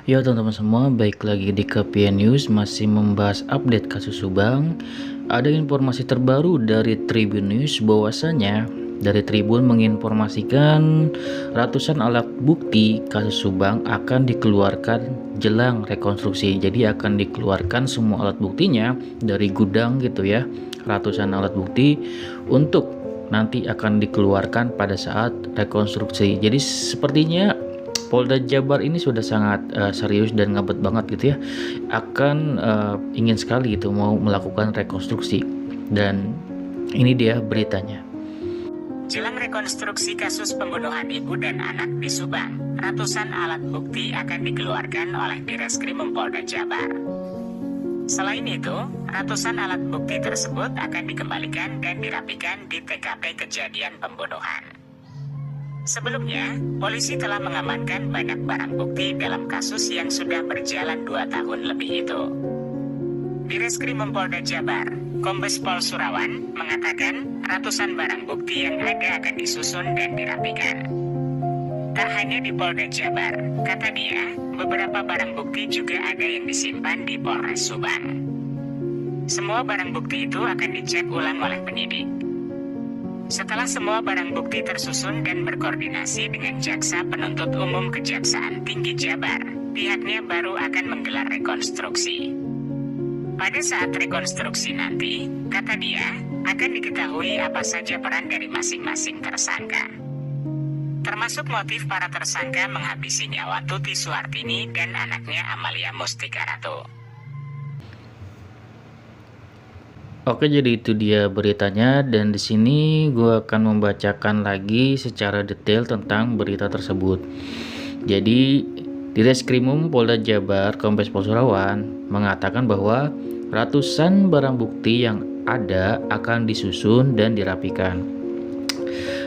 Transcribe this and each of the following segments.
Ya teman-teman semua, baik lagi di KPN News masih membahas update kasus Subang. Ada informasi terbaru dari Tribun News bahwasanya dari Tribun menginformasikan ratusan alat bukti kasus Subang akan dikeluarkan jelang rekonstruksi. Jadi akan dikeluarkan semua alat buktinya dari gudang gitu ya. Ratusan alat bukti untuk nanti akan dikeluarkan pada saat rekonstruksi. Jadi sepertinya Polda Jabar ini sudah sangat serius dan ngabet banget gitu ya, akan ingin sekali itu mau melakukan rekonstruksi. Dan ini dia beritanya. Jelang rekonstruksi kasus pembunuhan ibu dan anak di Subang, ratusan alat bukti akan dikeluarkan oleh Direskrim Polda Jabar. Selain itu, ratusan alat bukti tersebut akan dikembalikan dan dirapikan di TKP kejadian pembunuhan. Sebelumnya, polisi telah mengamankan banyak barang bukti dalam kasus yang sudah berjalan 2 tahun lebih itu. Direskrim Polda Jabar, Kombes Pol Surawan, mengatakan ratusan barang bukti yang ada akan disusun dan dirapikan. Tak hanya di Polda Jabar, kata dia, beberapa barang bukti juga ada yang disimpan di Polres Subang. Semua barang bukti itu akan dicek ulang oleh penyidik. Setelah semua barang bukti tersusun dan berkoordinasi dengan Jaksa Penuntut Umum Kejaksaan Tinggi Jabar, pihaknya baru akan menggelar rekonstruksi. Pada saat rekonstruksi nanti, kata dia, akan diketahui apa saja peran dari masing-masing tersangka. Termasuk motif para tersangka menghabisi nyawa Tuti Suhartini dan anaknya Amalia Mustika Ratu. Oke, jadi itu dia beritanya, dan di sini gue akan membacakan lagi secara detail tentang berita tersebut. Jadi, Direskrimum Polda Jabar Kombes Pol Surawan mengatakan bahwa ratusan barang bukti yang ada akan disusun dan dirapikan.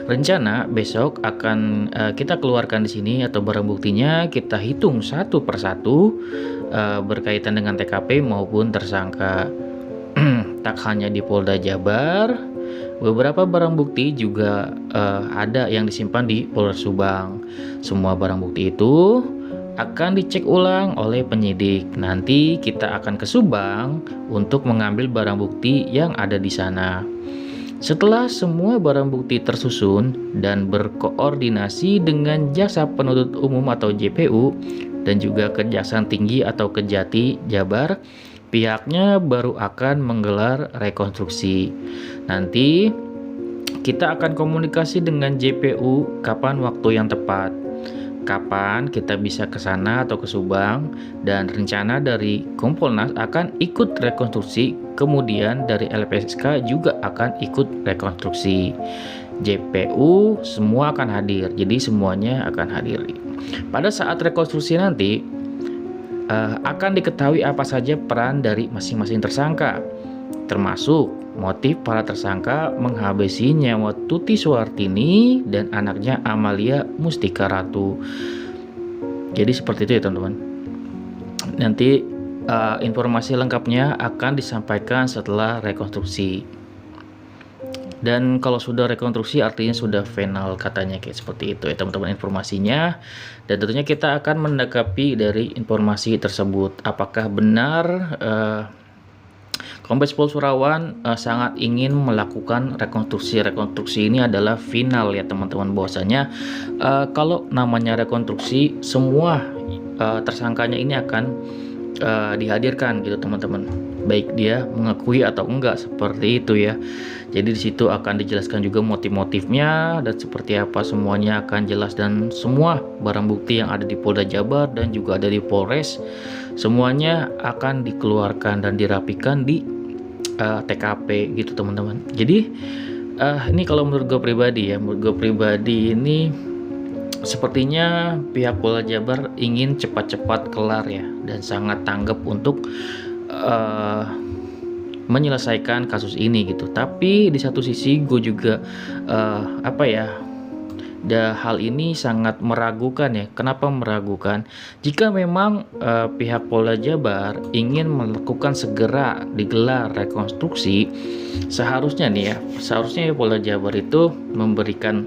Rencana besok akan kita keluarkan di sini atau barang buktinya kita hitung satu persatu berkaitan dengan TKP maupun tersangka. Tak hanya di Polda Jabar, beberapa barang bukti juga ada yang disimpan di Polres Subang. Semua barang bukti itu akan dicek ulang oleh penyidik. Nanti kita akan ke Subang untuk mengambil barang bukti yang ada di sana. Setelah semua barang bukti tersusun dan berkoordinasi dengan Jaksa Penuntut Umum atau JPU dan juga Kejaksaan Tinggi atau Kejati Jabar, pihaknya baru akan menggelar rekonstruksi. Nanti kita akan komunikasi dengan JPU kapan waktu yang tepat. Kapan kita bisa ke sana atau ke Subang, dan rencana dari Kompolnas akan ikut rekonstruksi, kemudian dari LPSK juga akan ikut rekonstruksi. JPU semua akan hadir, jadi semuanya akan hadir. Pada saat rekonstruksi nanti akan diketahui apa saja peran dari masing-masing tersangka, termasuk motif para tersangka menghabisi nyawa Tuti Suhartini dan anaknya Amalia Mustika Ratu. Jadi seperti itu ya teman-teman. Nanti informasi lengkapnya akan disampaikan setelah rekonstruksi. Dan kalau sudah rekonstruksi artinya sudah final, katanya kayak seperti itu ya teman-teman informasinya. Dan tentunya kita akan mendekapi dari informasi tersebut. Apakah benar Kombes Pol Surawan sangat ingin melakukan rekonstruksi. Rekonstruksi ini adalah final ya teman-teman, bahwasanya kalau namanya rekonstruksi semua tersangkanya ini akan dihadirkan gitu teman-teman, baik dia mengakui atau enggak, seperti itu ya. Jadi di situ akan dijelaskan juga motif-motifnya dan seperti apa, semuanya akan jelas. Dan semua barang bukti yang ada di Polda Jabar dan juga ada di Polres, semuanya akan dikeluarkan dan dirapikan di TKP gitu teman-teman. Jadi ini kalau menurut gue pribadi ya, menurut gue pribadi ini sepertinya pihak Polda Jabar ingin cepat-cepat kelar ya, dan sangat tanggap untuk menyelesaikan kasus ini gitu. Tapi di satu sisi gue juga hal ini sangat meragukan ya. Kenapa meragukan? Jika memang pihak Polda Jabar ingin melakukan segera digelar rekonstruksi, seharusnya Polda Jabar itu memberikan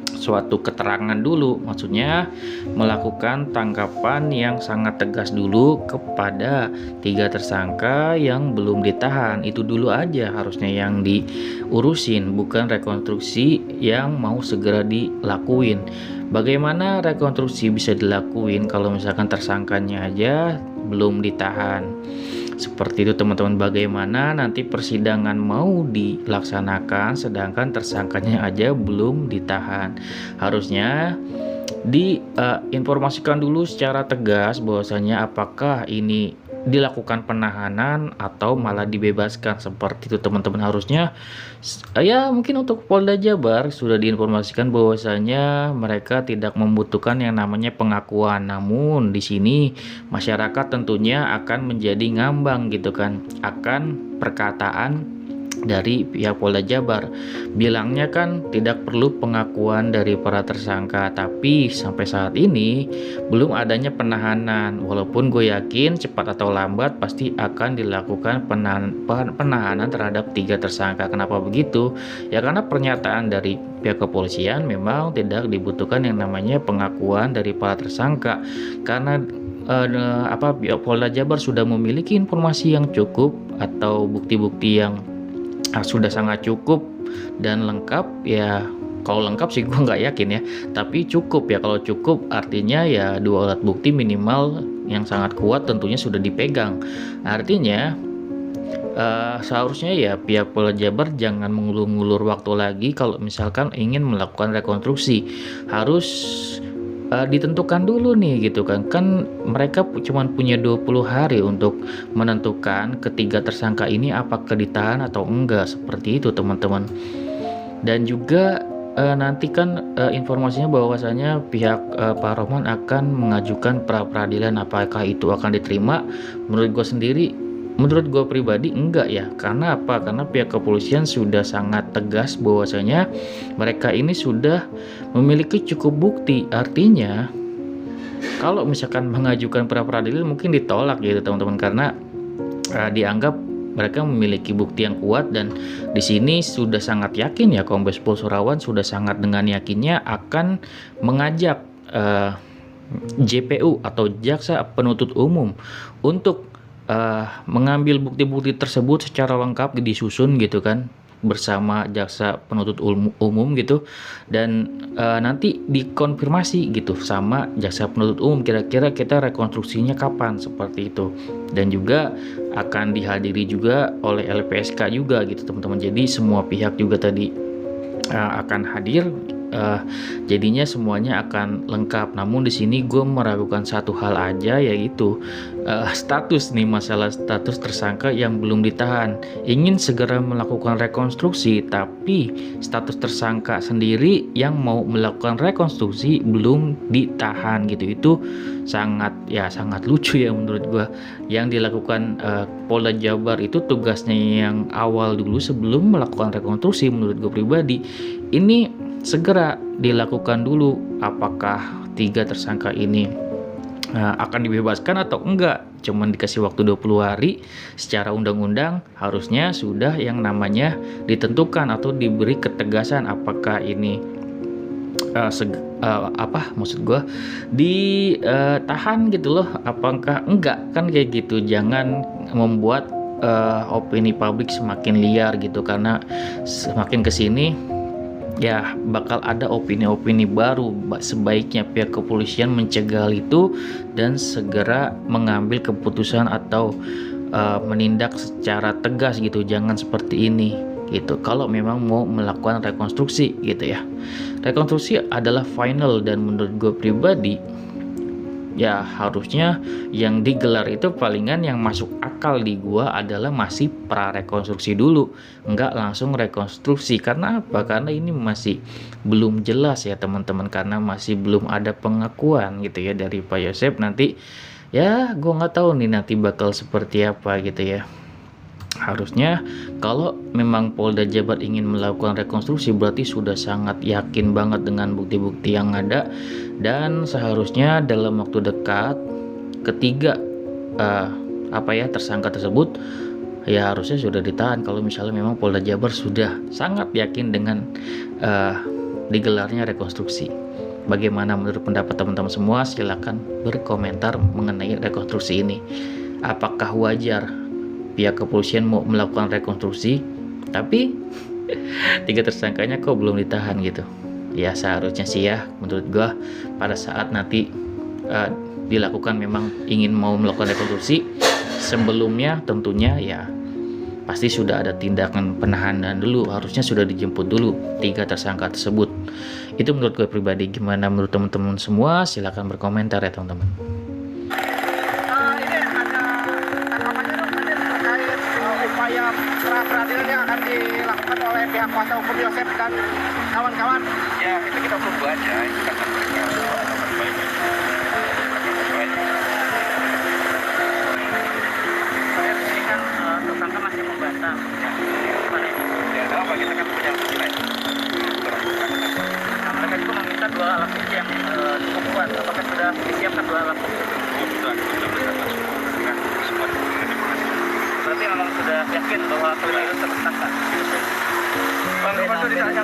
suatu keterangan dulu, maksudnya melakukan tangkapan yang sangat tegas dulu kepada 3 tersangka yang belum ditahan. Itu dulu aja harusnya yang diurusin, bukan rekonstruksi yang mau segera dilakuin. Bagaimana rekonstruksi bisa dilakuin kalau misalkan tersangkanya aja belum ditahan? Seperti itu teman-teman. Bagaimana nanti persidangan mau dilaksanakan sedangkan tersangkanya aja belum ditahan? Harusnya diinformasikan dulu secara tegas bahwasanya apakah ini dilakukan penahanan atau malah dibebaskan. Seperti itu teman-teman. Harusnya ya mungkin untuk Polda Jabar sudah diinformasikan bahwasanya mereka tidak membutuhkan yang namanya pengakuan. Namun di sini masyarakat tentunya akan menjadi ngambang gitu kan akan perkataan dari pihak Polda Jabar. Bilangnya kan tidak perlu pengakuan dari para tersangka, tapi sampai saat ini belum adanya penahanan. Walaupun gue yakin cepat atau lambat pasti akan dilakukan penahanan terhadap 3 tersangka. Kenapa begitu? Ya karena pernyataan dari pihak kepolisian memang tidak dibutuhkan yang namanya pengakuan dari para tersangka, karena pihak Polda Jabar sudah memiliki informasi yang cukup atau bukti-bukti yang sudah sangat cukup dan lengkap. Ya kalau lengkap sih gue nggak yakin ya, tapi cukup ya. Kalau cukup artinya ya 2 alat bukti minimal yang sangat kuat tentunya sudah dipegang. Artinya seharusnya ya pihak Polda Jabar jangan mengulur-ngulur waktu lagi kalau misalkan ingin melakukan rekonstruksi. Harus ditentukan dulu nih gitu kan mereka cuma punya 20 hari untuk menentukan ketiga tersangka ini apakah ditahan atau enggak. Seperti itu teman-teman. Dan juga nanti kan informasinya bahwasanya pihak Pak Rohman akan mengajukan pra peradilan. Apakah itu akan diterima? Menurut gue pribadi enggak ya. Karena apa? Karena pihak kepolisian sudah sangat tegas bahwasanya mereka ini sudah memiliki cukup bukti. Artinya kalau misalkan mengajukan pra peradilan mungkin ditolak gitu teman-teman, karena dianggap mereka memiliki bukti yang kuat. Dan di sini sudah sangat yakin ya, Kombes Pol Surawan sudah sangat dengan yakinnya akan mengajak JPU atau Jaksa Penuntut Umum untuk mengambil bukti-bukti tersebut secara lengkap disusun gitu kan bersama Jaksa Penuntut Umum gitu. Dan nanti dikonfirmasi gitu sama Jaksa Penuntut Umum kira-kira kita rekonstruksinya kapan, seperti itu. Dan juga akan dihadiri juga oleh LPSK juga gitu teman-teman. Jadi semua pihak juga tadi akan hadir. Jadinya semuanya akan lengkap. Namun di sini gue meragukan satu hal aja, yaitu status nih, masalah status tersangka yang belum ditahan. Ingin segera melakukan rekonstruksi, tapi status tersangka sendiri yang mau melakukan rekonstruksi belum ditahan gitu. Itu sangat lucu ya menurut gue. Yang dilakukan Polda Jabar itu tugasnya yang awal dulu sebelum melakukan rekonstruksi. Menurut gue pribadi ini segera dilakukan dulu apakah 3 tersangka ini akan dibebaskan atau enggak. Cuman dikasih waktu 20 hari. Secara undang-undang harusnya sudah yang namanya ditentukan atau diberi ketegasan apakah ini ditahan gitu loh, apakah enggak, kan kayak gitu. Jangan membuat opini publik semakin liar gitu, karena semakin kesini ya bakal ada opini-opini baru. Sebaiknya pihak kepolisian mencegah itu dan segera mengambil keputusan atau menindak secara tegas gitu. Jangan seperti ini gitu kalau memang mau melakukan rekonstruksi gitu ya. Rekonstruksi adalah final, dan menurut gue pribadi ya harusnya yang digelar itu palingan yang masuk akal di gua adalah masih pra rekonstruksi dulu, enggak langsung rekonstruksi. Karena apa? Karena ini masih belum jelas ya teman-teman, karena masih belum ada pengakuan gitu ya dari Pak Yosep. Nanti ya gua nggak tahu nih nanti bakal seperti apa gitu ya. Harusnya kalau memang Polda Jabar ingin melakukan rekonstruksi berarti sudah sangat yakin banget dengan bukti-bukti yang ada, dan seharusnya dalam waktu dekat ketiga tersangka tersebut ya harusnya sudah ditahan. Kalau misalnya memang Polda Jabar sudah sangat yakin dengan digelarnya rekonstruksi. Bagaimana menurut pendapat teman-teman semua? Silakan berkomentar mengenai rekonstruksi ini. Apakah wajar pihak kepolisian mau melakukan rekonstruksi, tapi 3 tersangkanya kok belum ditahan gitu? Ya seharusnya sih ya, menurut gua pada saat nanti dilakukan memang ingin mau melakukan rekonstruksi, sebelumnya tentunya ya pasti sudah ada tindakan penahanan dulu, harusnya sudah dijemput dulu 3 tersangka tersebut. Itu menurut gue pribadi. Gimana menurut teman-teman semua? Silahkan berkomentar ya teman-teman. Ini ada tanggapannya dong terkait upaya pra-peradilan yang akan dilakukan oleh pihak kuasa hukum Yosef dan kawan-kawan. Ya itu kita tunggu aja, itu kan mereka baik-baik. Ini kan tersangka masih membantah. Ya apa kita kan punya bukti lain. Nah, mereka juga meminta 2 alat bukti yang cukup kuat. Apakah sudah disiapkan 2 alat bukti? Sudah dengan semua Berarti memang sudah yakin bahwa Saudara itu tersangka. Bang, itu ditanya